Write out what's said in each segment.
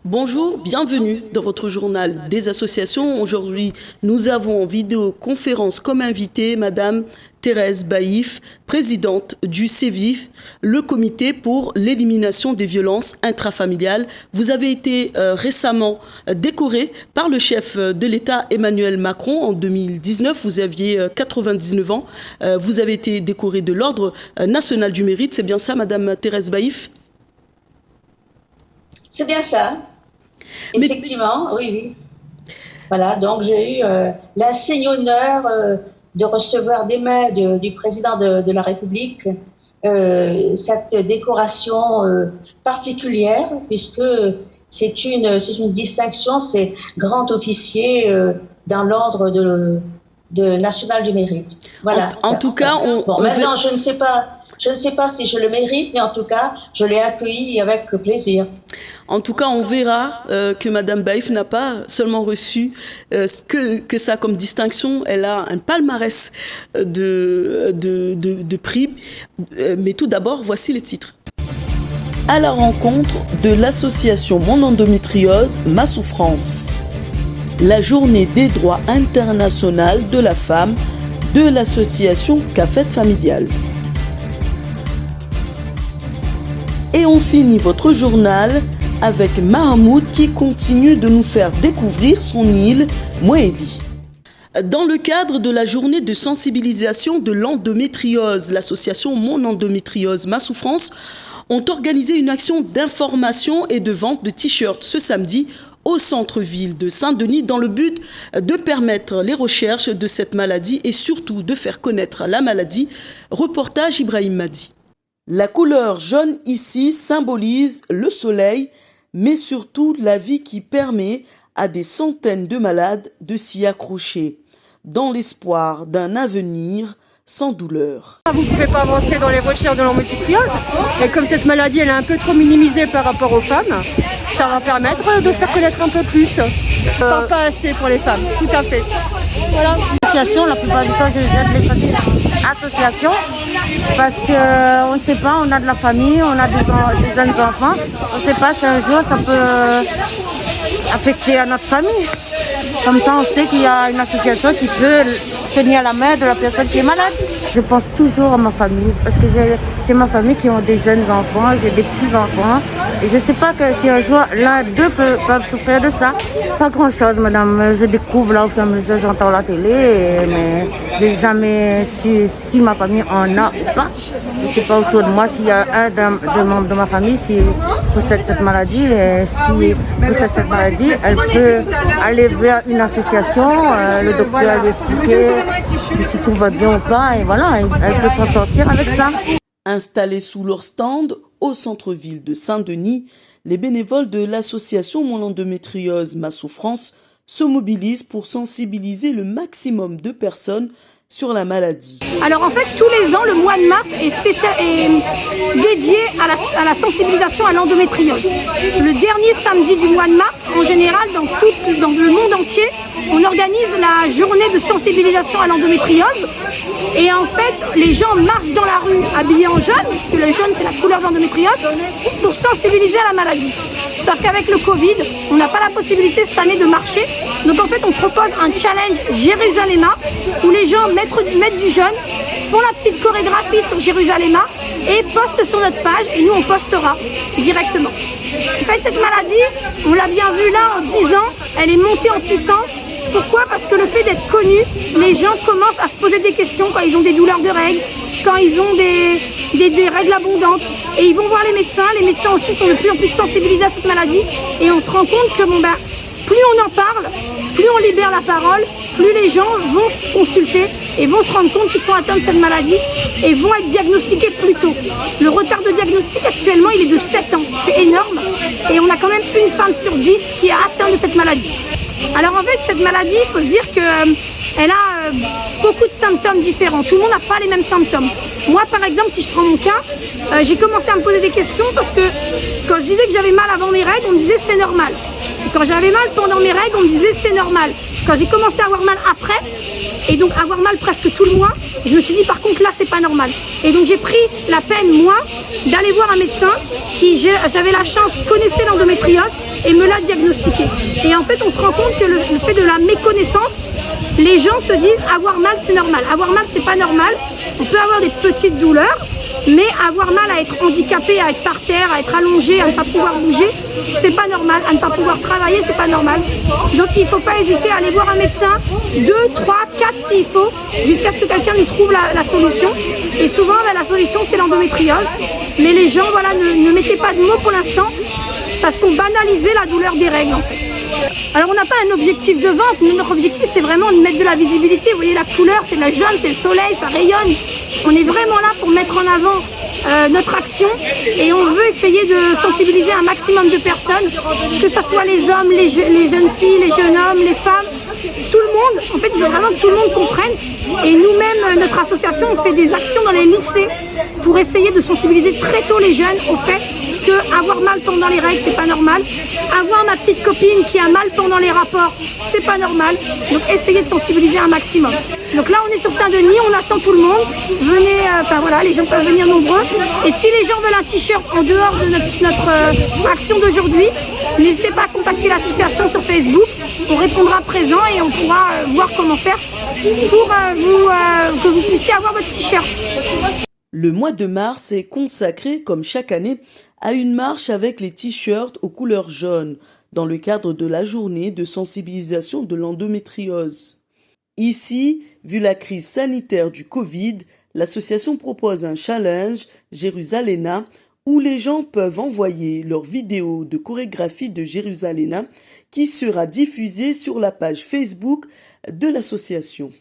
Bonjour, bienvenue dans votre journal des associations. Aujourd'hui, nous avons en vidéoconférence comme invitée Madame Thérèse Baïf, présidente du CEVIF, le comité pour l'élimination des violences intrafamiliales. Vous avez été récemment décorée par le chef de l'État Emmanuel Macron en 2019. Vous aviez 99 ans. Vous avez été décorée de l'Ordre national du mérite. C'est bien ça, Madame Thérèse Baïf? C'est bien ça. Effectivement, oui. Voilà, donc j'ai eu l'insigne honneur de recevoir des mains du président de la République cette décoration particulière, puisque c'est une distinction, c'est grand officier dans l'ordre national du mérite. Voilà. En tout cas, maintenant, je ne sais pas si je le mérite, mais en tout cas, je l'ai accueilli avec plaisir. En tout cas, on verra que Madame Baïf n'a pas seulement reçu que ça comme distinction, elle a un palmarès de prix. Mais tout d'abord, voici les titres. À la rencontre de l'association Mon Endométriose, Ma Souffrance. La journée des droits internationaux de la femme de l'association Cafette Familiale. Et on finit votre journal avec Mahmoud qui continue de nous faire découvrir son île, Moélie. Dans le cadre de la journée de sensibilisation de l'endométriose, l'association Mon Endométriose, Ma Souffrance ont organisé une action d'information et de vente de t-shirts ce samedi au centre-ville de Saint-Denis dans le but de permettre les recherches de cette maladie et surtout de faire connaître la maladie. Reportage Ibrahim Madi. La couleur jaune ici symbolise le soleil, mais surtout la vie qui permet à des centaines de malades de s'y accrocher, dans l'espoir d'un avenir sans douleur. Vous ne pouvez pas avancer dans les recherches de l'endométriose, et comme cette maladie elle est un peu trop minimisée par rapport aux femmes, ça va permettre de faire connaître un peu plus. Pas assez pour les femmes, tout à fait. Voilà. L'association, la plupart du temps, je viens de l'association parce qu'on ne sait pas, on a de la famille, on a des jeunes enfants, on ne sait pas si un jour ça peut affecter à notre famille. Comme ça, on sait qu'il y a une association qui peut tenir la main de la personne qui est malade. Je pense toujours à ma famille parce que j'ai ma famille qui ont des jeunes enfants, j'ai des petits-enfants. Et je ne sais pas que si un jour l'un d'eux peuvent souffrir de ça. Pas grand-chose, madame. Je découvre là au fur et à mesure, j'entends la télé, mais j'ai jamais si ma famille en a ou pas. Je ne sais pas autour de moi s'il y a un des membres de ma famille qui possède cette maladie. Et si possède cette maladie, elle peut aller vers une association, le docteur lui expliquer si tout va bien ou pas, et voilà, elle peut s'en sortir avec ça. Installés sous leur stand au centre-ville de Saint-Denis, les bénévoles de l'association Mon Endométriose, Ma Souffrance se mobilisent pour sensibiliser le maximum de personnes sur la maladie. Alors en fait, tous les ans, le mois de mars est dédié à la sensibilisation à l'endométriose. Le dernier samedi du mois de mars, en général, dans le monde entier, on organise la journée de sensibilisation à l'endométriose. Et en fait, les gens marchent dans la rue habillés en jaune, parce que le jaune c'est la couleur de l'endométriose, pour sensibiliser à la maladie. Sauf qu'avec le Covid, on n'a pas la possibilité cette année de marcher. Donc en fait, on propose un challenge Jérusalemma où les gens mettent du jaune, font la petite chorégraphie sur Jérusalemma et postent sur notre page et nous on postera directement. En fait, cette maladie, on l'a bien vu là en 10 ans, elle est montée en puissance. Pourquoi? Parce que le fait d'être connu, les gens commencent à se poser des questions quand ils ont des douleurs de règles, quand ils ont des règles abondantes. Et ils vont voir les médecins aussi sont de plus en plus sensibilisés à cette maladie. Et on se rend compte que plus on en parle, plus on libère la parole, plus les gens vont se consulter et vont se rendre compte qu'ils sont atteints de cette maladie et vont être diagnostiqués plus tôt. Le retard de diagnostic actuellement, il est de 7 ans. C'est énorme. Et on a quand même une femme sur 10 qui est atteinte de cette maladie. Alors en fait, cette maladie, il faut se dire qu'elle a beaucoup de symptômes différents. Tout le monde n'a pas les mêmes symptômes. Moi, par exemple, si je prends mon cas, j'ai commencé à me poser des questions parce que quand je disais que j'avais mal avant mes règles, on me disait c'est normal. Et quand j'avais mal pendant mes règles, on me disait c'est normal. Quand j'ai commencé à avoir mal après, et donc avoir mal presque tout le mois, je me suis dit par contre là c'est pas normal. Et donc j'ai pris la peine moi d'aller voir un médecin qui, j'avais la chance, connaissait l'endométriose et me l'a diagnostiqué. Et en fait on se rend compte que le fait de la méconnaissance, les gens se disent avoir mal c'est normal. Avoir mal c'est pas normal. On peut avoir des petites douleurs, mais avoir mal à être handicapé, à être par terre, à être allongé, à ne pas pouvoir bouger, c'est pas normal. À ne pas pouvoir travailler, c'est pas normal. Donc il ne faut pas hésiter à aller voir un médecin, 2, 3, 4 s'il faut, jusqu'à ce que quelqu'un lui trouve la solution. Et souvent la solution c'est l'endométriose. Mais les gens voilà, ne mettez pas de mots pour l'instant, parce qu'on banalisait la douleur des règles en fait. Alors on n'a pas un objectif de vente, mais notre objectif c'est vraiment de mettre de la visibilité. Vous voyez la couleur, c'est la jaune, c'est le soleil, ça rayonne. On est vraiment là pour mettre en avant notre action et on veut essayer de sensibiliser un maximum de personnes, que ce soit les hommes, les jeunes filles, les jeunes hommes, les femmes, tout le monde. En fait, je veux vraiment que tout le monde comprenne. Et nous-mêmes, notre association, on fait des actions dans les lycées pour essayer de sensibiliser très tôt les jeunes au fait que avoir mal pendant les règles, c'est pas normal. Avoir ma petite copine qui a mal pendant les rapports, c'est pas normal. Donc essayez de sensibiliser un maximum. Donc là, on est sur Saint-Denis, on attend tout le monde. Venez, voilà, les gens peuvent venir nombreux. Et si les gens veulent un t-shirt en dehors de notre action d'aujourd'hui, n'hésitez pas à contacter l'association sur Facebook. On répondra présent et on pourra voir comment faire pour que vous puissiez avoir votre t-shirt. Le mois de mars est consacré, comme chaque année, à une marche avec les t-shirts aux couleurs jaunes, dans le cadre de la journée de sensibilisation de l'endométriose. Ici, vu la crise sanitaire du Covid, l'association propose un challenge Jérusaléna où les gens peuvent envoyer leur vidéo de chorégraphie de Jérusaléna qui sera diffusée sur la page Facebook de l'association.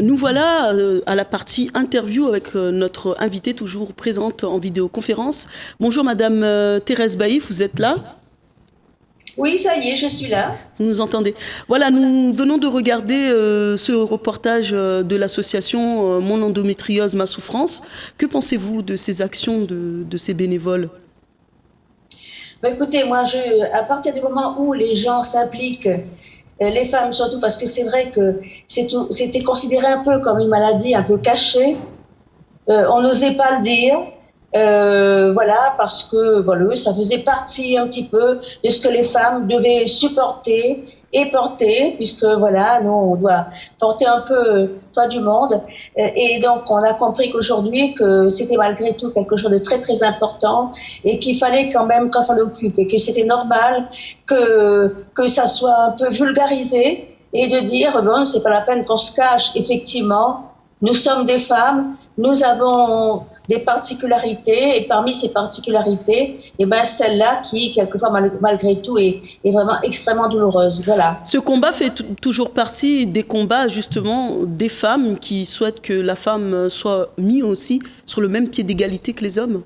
Nous voilà à la partie interview avec notre invitée toujours présente en vidéoconférence. Bonjour Madame Thérèse Baïf, vous êtes là ? Oui, ça y est, je suis là. Vous nous entendez ? Voilà, nous venons de regarder ce reportage de l'association Mon endométriose, ma souffrance. Que pensez-vous de ces actions de ces bénévoles ? Ben, écoutez, moi, à partir du moment où les gens s'impliquent, les femmes surtout, parce que c'est vrai que c'était considéré un peu comme une maladie un peu cachée. On n'osait pas le dire. Voilà, parce que voilà, ça faisait partie un petit peu de ce que les femmes devaient supporter et porter, puisque voilà, nous on doit porter un peu toit du monde, et donc on a compris qu'aujourd'hui que c'était malgré tout quelque chose de très très important et qu'il fallait quand même qu'on s'en occupe et que c'était normal que ça soit un peu vulgarisé et de dire bon, c'est pas la peine qu'on se cache. Effectivement, nous sommes des femmes, nous avons des particularités, et parmi ces particularités, et ben celle-là qui, quelquefois, malgré tout, est vraiment extrêmement douloureuse. Voilà. Ce combat fait toujours partie des combats, justement, des femmes qui souhaitent que la femme soit mise aussi sur le même pied d'égalité que les hommes.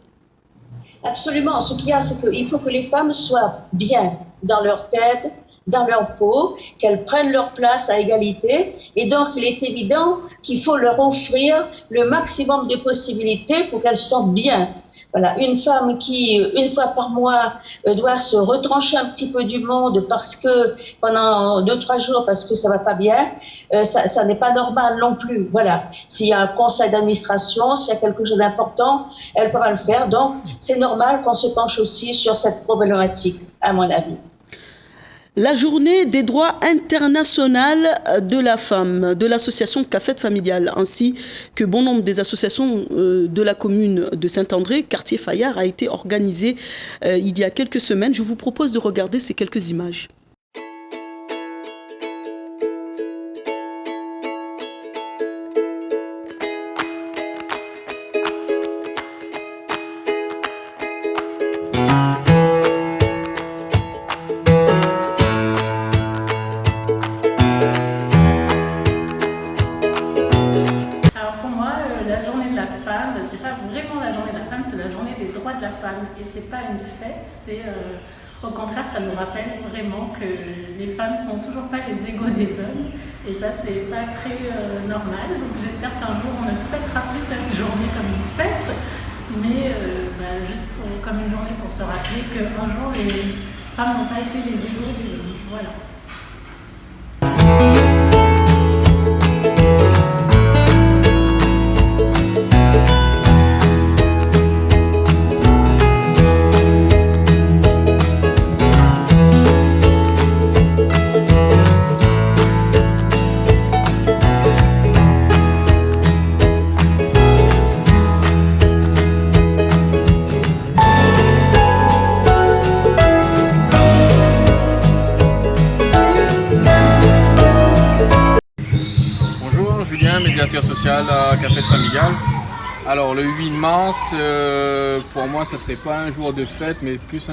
Absolument. Ce qu'il y a, c'est qu'il faut que les femmes soient bien dans leur tête, dans leur peau, qu'elles prennent leur place à égalité. Et donc, il est évident qu'il faut leur offrir le maximum de possibilités pour qu'elles se sentent bien. Voilà, une femme qui, une fois par mois, doit se retrancher un petit peu du monde parce que, pendant 2-3 jours, parce que ça va pas bien, ça n'est pas normal non plus. Voilà. S'il y a un conseil d'administration, s'il y a quelque chose d'important, elle pourra le faire. Donc, c'est normal qu'on se penche aussi sur cette problématique, à mon avis. La journée des droits internationaux de la femme, de l'association Cafette Familiale, ainsi que bon nombre des associations de la commune de Saint-André, quartier Fayard, a été organisée il y a quelques semaines. Je vous propose de regarder ces quelques images. Au contraire, ça nous rappelle vraiment que les femmes sont toujours pas les égaux des hommes. Et ça, c'est pas très normal. Donc j'espère qu'un jour, on ne fêtera plus cette journée comme une fête, mais juste comme une journée pour se rappeler qu'un jour, les femmes n'ont pas été les égaux des hommes. Voilà. Médiateur social à Café Familial. Alors le 8 mars, pour moi, ce ne serait pas un jour de fête, mais plus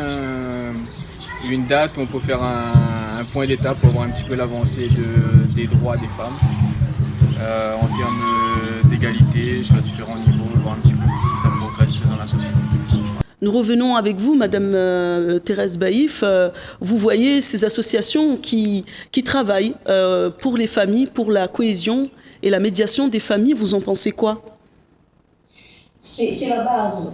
une date où on peut faire un point d'étape pour voir un petit peu l'avancée des droits des femmes en termes d'égalité sur différents niveaux, voir un petit peu si ça progresse dans la société. Nous revenons avec vous, Madame Thérèse Baïf. Vous voyez ces associations qui travaillent pour les familles, pour la cohésion et la médiation des familles. Vous en pensez quoi? C'est la base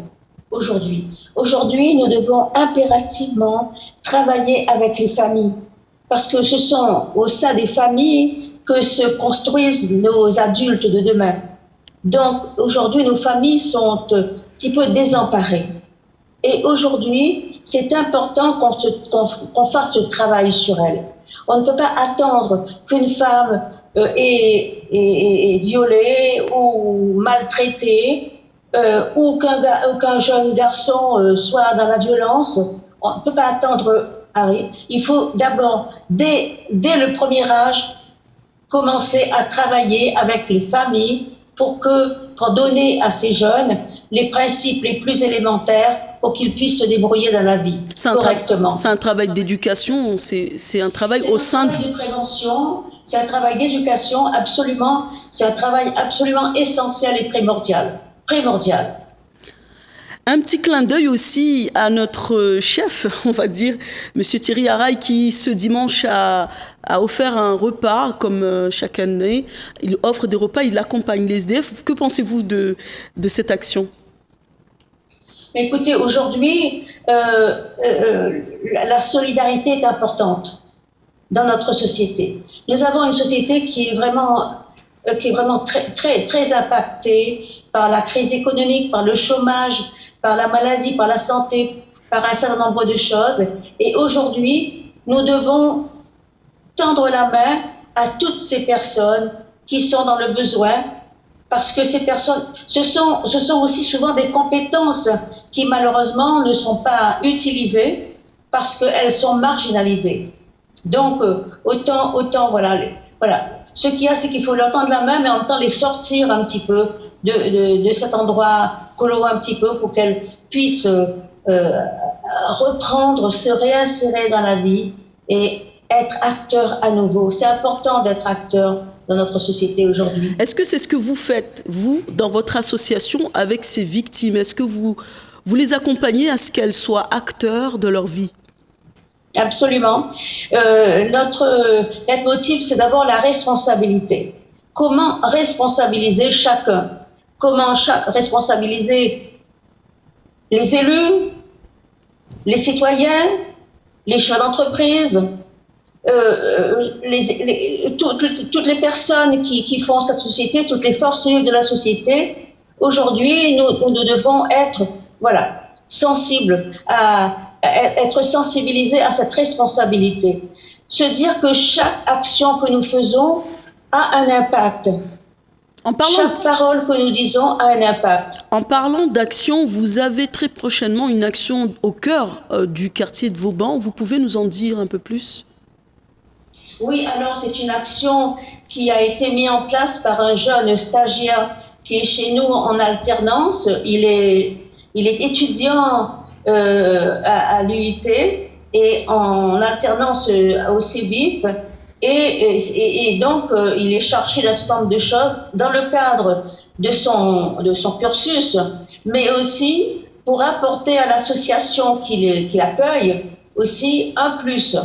aujourd'hui. Aujourd'hui, nous devons impérativement travailler avec les familles parce que ce sont au sein des familles que se construisent nos adultes de demain. Donc aujourd'hui, nos familles sont un petit peu désemparées. Et aujourd'hui, c'est important qu'on fasse ce travail sur elles. On ne peut pas attendre qu'une femme est violée ou maltraitée ou qu'un jeune garçon soit dans la violence. On ne peut pas attendre. Il faut d'abord, dès le premier âge, commencer à travailler avec les familles pour donner à ces jeunes les principes les plus élémentaires pour qu'ils puissent se débrouiller dans la vie correctement. C'est un travail d'éducation, c'est un travail au sein de prévention, c'est un travail d'éducation absolument, c'est un travail absolument essentiel et primordial. Un petit clin d'œil aussi à notre chef, on va dire, Monsieur Thierry Haraï, qui ce dimanche a offert un repas, comme chaque année. Il offre des repas, il accompagne les SDF. Que pensez-vous de cette action? Écoutez, aujourd'hui, la solidarité est importante dans notre société. Nous avons une société qui est vraiment très impactée par la crise économique, par le chômage, par la maladie, par la santé, par un certain nombre de choses. Et aujourd'hui, nous devons tendre la main à toutes ces personnes qui sont dans le besoin, parce que ces personnes, ce sont aussi souvent des compétences qui malheureusement ne sont pas utilisées parce qu'elles sont marginalisées. Donc, autant voilà. Ce qu'il y a, c'est qu'il faut leur tendre la main, mais en même temps les sortir un petit peu de cet endroit coloré un petit peu pour qu'elles puissent reprendre, se réinsérer dans la vie et être acteurs à nouveau. C'est important d'être acteur dans notre société aujourd'hui. Est-ce que c'est ce que vous faites, vous, dans votre association, avec ces victimes? Est-ce que vous les accompagnez à ce qu'elles soient acteurs de leur vie? Absolument. Notre leitmotiv, c'est d'abord la responsabilité. Comment responsabiliser chacun? Comment responsabiliser les élus, les citoyens, les chefs d'entreprise, toutes les personnes qui font cette société, toutes les forces vives de la société. Aujourd'hui, nous devons être sensibles, être sensibilisés à cette responsabilité. Se dire que chaque action que nous faisons a un impact. Chaque parole que nous disons a un impact. En parlant d'action, vous avez très prochainement une action au cœur du quartier de Vauban. Vous pouvez nous en dire un peu plus? Oui, alors c'est une action qui a été mise en place par un jeune stagiaire qui est chez nous en alternance. Il est étudiant à l'UIT et en alternance au CEVIP. Et donc, il est chargé d'un certain nombre de choses dans le cadre de son cursus, mais aussi pour apporter à l'association qui l'accueille aussi un plus.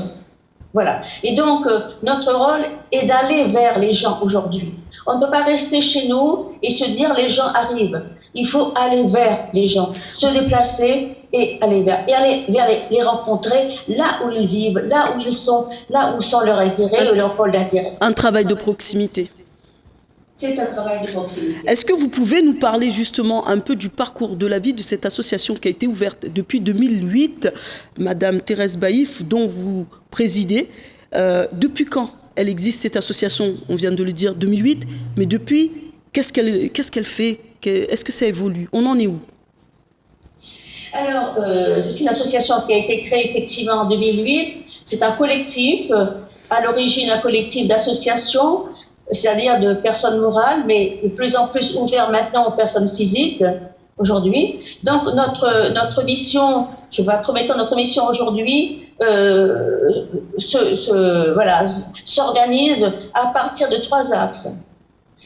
Voilà. Et donc, notre rôle est d'aller vers les gens aujourd'hui. On ne peut pas rester chez nous et se dire les gens arrivent. Il faut aller vers les gens, se déplacer et aller vers les rencontrer là où ils vivent, là où ils sont, là où sont leurs intérêts ou leurs pôles d'intérêt. Un travail de proximité. C'est un travail de proximité. Est-ce que vous pouvez nous parler justement un peu du parcours de la vie de cette association qui a été ouverte depuis 2008, Madame Thérèse Baïf, dont vous présidez. Depuis quand elle existe cette association? On vient de le dire, 2008, mais depuis, qu'est-ce qu'elle fait? Est-ce que ça évolue? On en est où? Alors, c'est une association qui a été créée effectivement en 2008. C'est un collectif, à l'origine un collectif d'associations, c'est-à-dire de personnes morales, mais de plus en plus ouvert maintenant aux personnes physiques aujourd'hui. Donc notre mission, je ne vais pas trop m'étendre, notre mission aujourd'hui s'organise à partir de 3 axes.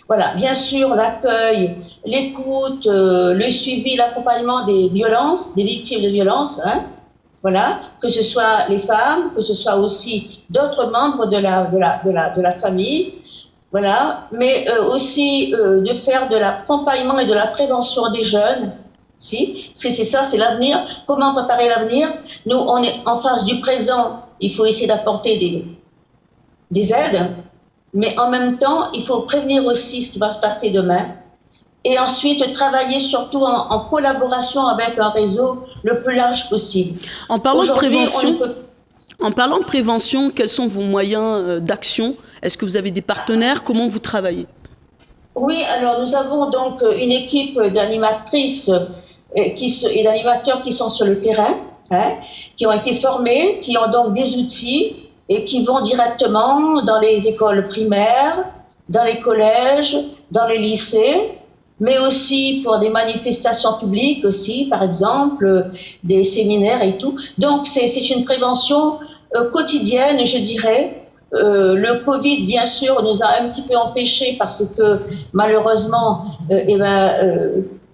Voilà, bien sûr, l'accueil, l'écoute, le suivi, l'accompagnement des violences, des victimes de violences, hein, voilà, que ce soit les femmes, que ce soit aussi d'autres membres de la famille, voilà, mais aussi de faire de l'accompagnement et de la prévention des jeunes, si, parce que c'est ça, c'est l'avenir. Comment préparer l'avenir? Nous, on est en face du présent, il faut essayer d'apporter des aides, mais en même temps, il faut prévenir aussi ce qui va se passer demain. Et ensuite, travailler surtout en collaboration avec un réseau le plus large possible. En parlant de prévention, quels sont vos moyens d'action? Est-ce que vous avez des partenaires? Comment vous travaillez? Oui, alors nous avons donc une équipe d'animatrices et d'animateurs qui sont sur le terrain, hein, qui ont été formés, qui ont donc des outils et qui vont directement dans les écoles primaires, dans les collèges, dans les lycées, mais aussi pour des manifestations publiques aussi, par exemple, des séminaires et tout. Donc c'est une prévention quotidienne, je dirais. Le Covid, bien sûr, nous a un petit peu empêchés parce que malheureusement,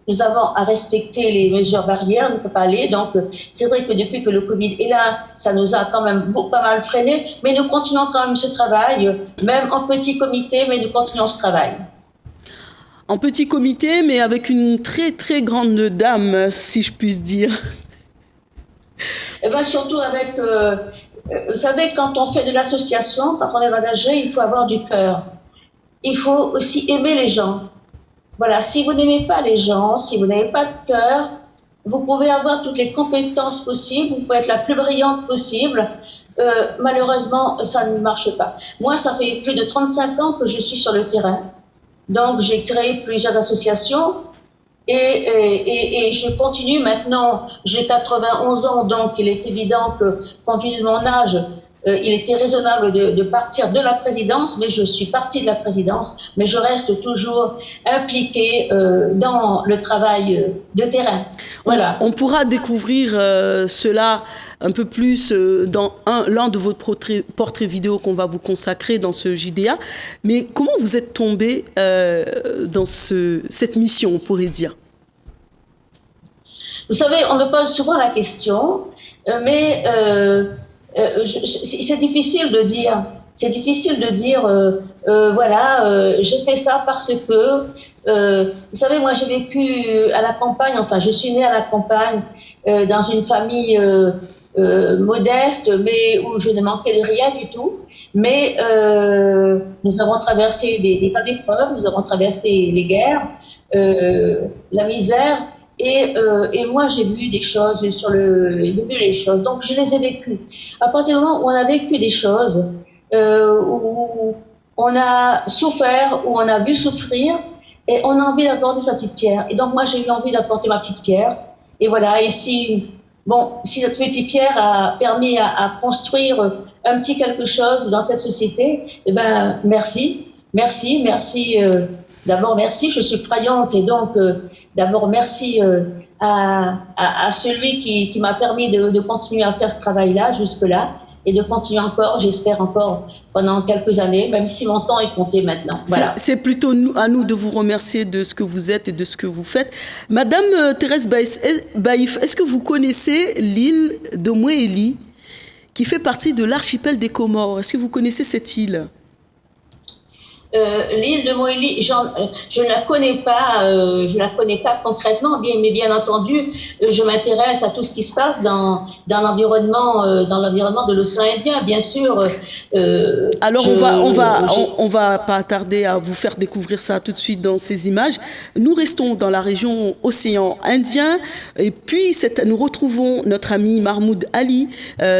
nous avons à respecter les mesures barrières, on ne peut pas aller. Donc, c'est vrai que depuis que le Covid est là, ça nous a quand même pas mal freiné, mais nous continuons quand même ce travail, même en petit comité, mais nous continuons ce travail. En petit comité, mais avec une très très grande dame, si je puis dire. Et bien surtout avec, vous savez, quand on fait de l'association, quand on est engagé, il faut avoir du cœur. Il faut aussi aimer les gens. Voilà, si vous n'aimez pas les gens, si vous n'avez pas de cœur, vous pouvez avoir toutes les compétences possibles, vous pouvez être la plus brillante possible. Malheureusement, ça ne marche pas. Moi, ça fait plus de 35 ans que je suis sur le terrain. Donc, j'ai créé plusieurs associations et je continue maintenant. J'ai 91 ans, donc il est évident que, compte tenu de mon âge, il était raisonnable de partir de la présidence, mais je suis partie de la présidence, mais je reste toujours impliquée dans le travail de terrain. Voilà. On pourra découvrir cela un peu plus dans l'un de vos portraits vidéo qu'on va vous consacrer dans ce JDA. Mais comment vous êtes tombée dans cette mission, on pourrait dire? Vous savez, on me pose souvent la question, mais c'est difficile de dire. C'est difficile de dire, j'ai fait ça parce que, vous savez, moi j'ai vécu à la campagne, enfin je suis née à la campagne, dans une famille modeste, mais où je ne manquais de rien du tout. Mais nous avons traversé des tas d'épreuves, nous avons traversé les guerres, la misère. Et moi, j'ai vu des choses donc je les ai vécues. À partir du moment où on a vécu des choses, où on a souffert, où on a vu souffrir, et on a envie d'apporter sa petite pierre. Et donc moi, j'ai eu envie d'apporter ma petite pierre. Et voilà, et si cette petite pierre a permis à construire un petit quelque chose dans cette société, eh ben merci. D'abord, merci, je suis croyante et donc d'abord merci à celui qui m'a permis de continuer à faire ce travail-là jusque-là. et de continuer encore, j'espère encore, pendant quelques années, même si mon temps est compté maintenant. Voilà. C'est plutôt à nous de vous remercier de ce que vous êtes et de ce que vous faites. Madame Thérèse Baïf, est-ce que vous connaissez l'île de Moélie, qui fait partie de l'archipel des Comores? Est-ce que vous connaissez cette île? L'île de Moélie, je ne la connais pas concrètement, mais bien entendu, je m'intéresse à tout ce qui se passe dans l'environnement de l'océan Indien, bien sûr. Alors on va pas tarder à vous faire découvrir ça tout de suite dans ces images. Nous restons dans la région océan Indien et puis nous retrouvons notre ami Mahmoud Ali,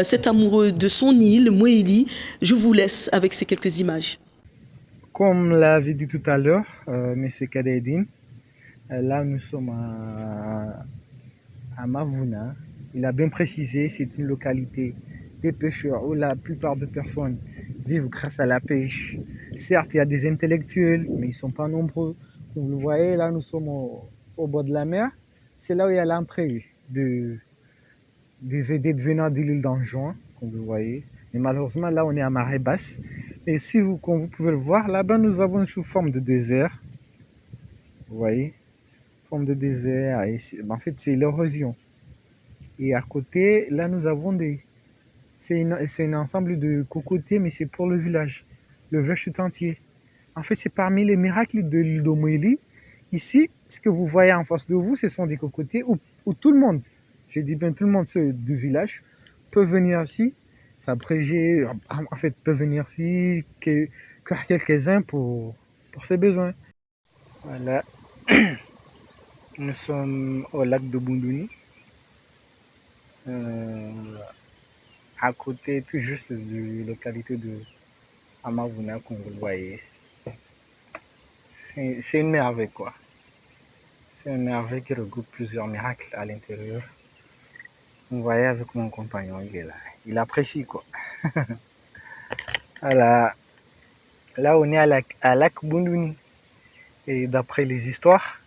cet amoureux de son île Moélie. Je vous laisse avec ces quelques images. Comme l'avait dit tout à l'heure, M. Kadedine, là nous sommes à Mavouna. Il a bien précisé, c'est une localité des pêcheurs où la plupart des personnes vivent grâce à la pêche. Certes, il y a des intellectuels, mais ils ne sont pas nombreux. Comme vous le voyez, là nous sommes au bord de la mer. C'est là où il y a l'entrée des vedettes venant de l'île d'Anjouan, comme vous le voyez. Mais malheureusement, là on est à marée basse. Et comme vous pouvez le voir, là-bas, nous avons sous forme de désert. Vous voyez, forme de désert. Et en fait, c'est l'érosion. Et à côté, là, nous avons c'est un ensemble de cocotiers, mais c'est pour le village. Le village tout entier. En fait, c'est parmi les miracles de l'île de Moélie. Ici, ce que vous voyez en face de vous, ce sont des cocotiers où tout le monde, je dis bien tout le monde du village, peut venir ici. S'abréger, en fait, peut venir ici que quelques-uns pour ses besoins. Voilà. Nous sommes au lac de Bundouni. À côté, tout juste de la localité de Amavouna, comme vous le voyez. C'est une merveille, quoi. C'est une merveille qui regroupe plusieurs miracles à l'intérieur. Vous voyez avec mon compagnon, il est là. Il apprécie, quoi. Voilà. Là, on est à lac Bundouni. Et d'après les histoires,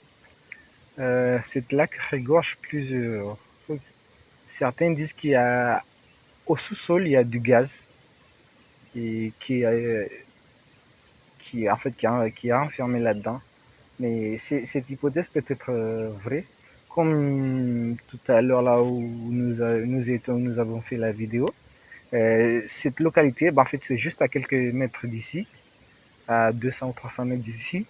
cet lac regorge plusieurs choses. Certains disent qu'il y a au sous-sol, il y a du gaz et qui est enfermé là-dedans. Mais cette hypothèse peut être vraie. Comme tout à l'heure là où nous avons fait la vidéo, cette localité, en fait, c'est juste à quelques mètres d'ici, à 200 ou 300 mètres d'ici.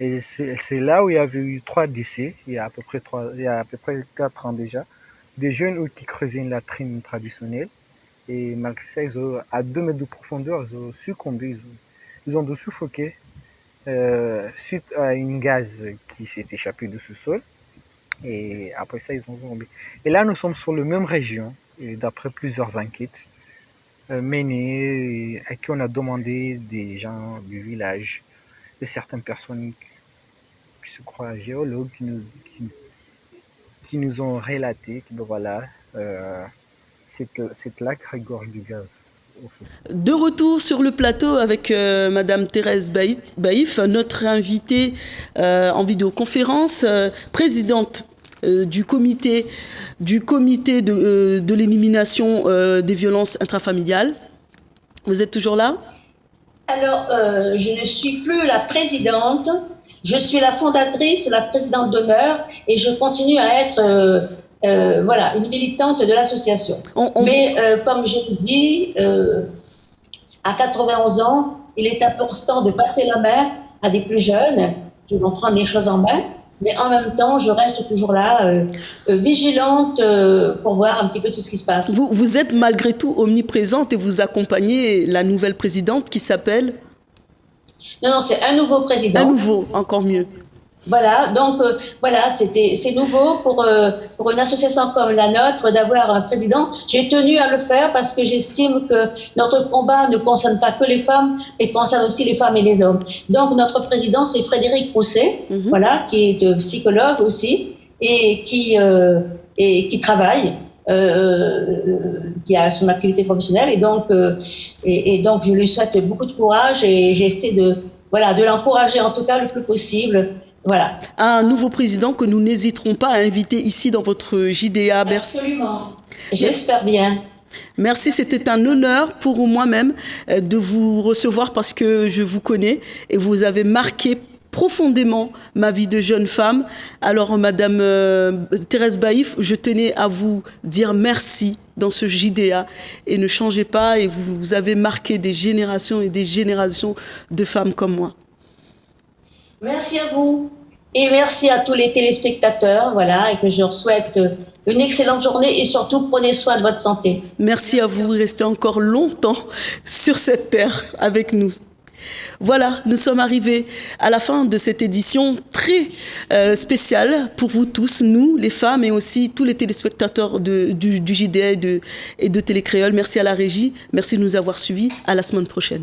Et c'est là où il y avait eu 3 décès, il y a à peu près 4 ans déjà, des jeunes qui creusaient une latrine traditionnelle. Et malgré ça, à 2 mètres de profondeur, ils ont succombé, ils ont dû suffoquer suite à une gaz qui s'est échappée du sous-sol. Et après ça, ils ont tombé. Et là, nous sommes sur la même région, et d'après plusieurs enquêtes menées, à qui on a demandé des gens du village, de certaines personnes qui se croient géologues, qui nous ont relaté que voilà, cette lac regorge du gaz. De retour sur le plateau avec Madame Thérèse Baïf, notre invitée en vidéoconférence, présidente du comité de l'élimination des violences intrafamiliales. Vous êtes toujours là? Alors, je ne suis plus la présidente, je suis la fondatrice, la présidente d'honneur, et je continue à être une militante de l'association. Mais comme je l'ai dit, à 91 ans, il est important de passer la main à des plus jeunes qui vont prendre les choses en main. Mais en même temps, je reste toujours là, vigilante pour voir un petit peu tout ce qui se passe. Vous êtes malgré tout omniprésente et vous accompagnez la nouvelle présidente qui s'appelle... Non, c'est un nouveau président. Un nouveau, encore mieux. Voilà, donc c'est nouveau pour une association comme la nôtre d'avoir un président. J'ai tenu à le faire parce que j'estime que notre combat ne concerne pas que les femmes, mais concerne aussi les femmes et les hommes. Donc notre président, c'est Frédéric Rousset, voilà, qui est psychologue aussi et qui travaille, qui a son activité professionnelle, et donc je lui souhaite beaucoup de courage et j'essaie de l'encourager en tout cas le plus possible. Voilà. Un nouveau président que nous n'hésiterons pas à inviter ici dans votre JDA. Absolument. J'espère bien. Merci, c'était un honneur pour moi-même de vous recevoir parce que je vous connais et vous avez marqué profondément ma vie de jeune femme. Alors, Madame Thérèse Baïf, je tenais à vous dire merci dans ce JDA et ne changez pas, et vous avez marqué des générations et des générations de femmes comme moi. Merci à vous et merci à tous les téléspectateurs, voilà, et que je leur souhaite une excellente journée et surtout prenez soin de votre santé. Merci à vous, restez encore longtemps sur cette terre avec nous. Voilà, nous sommes arrivés à la fin de cette édition très spéciale pour vous tous, nous, les femmes, et aussi tous les téléspectateurs du JDA et de Télé Créole. Merci à la régie, merci de nous avoir suivis. À la semaine prochaine.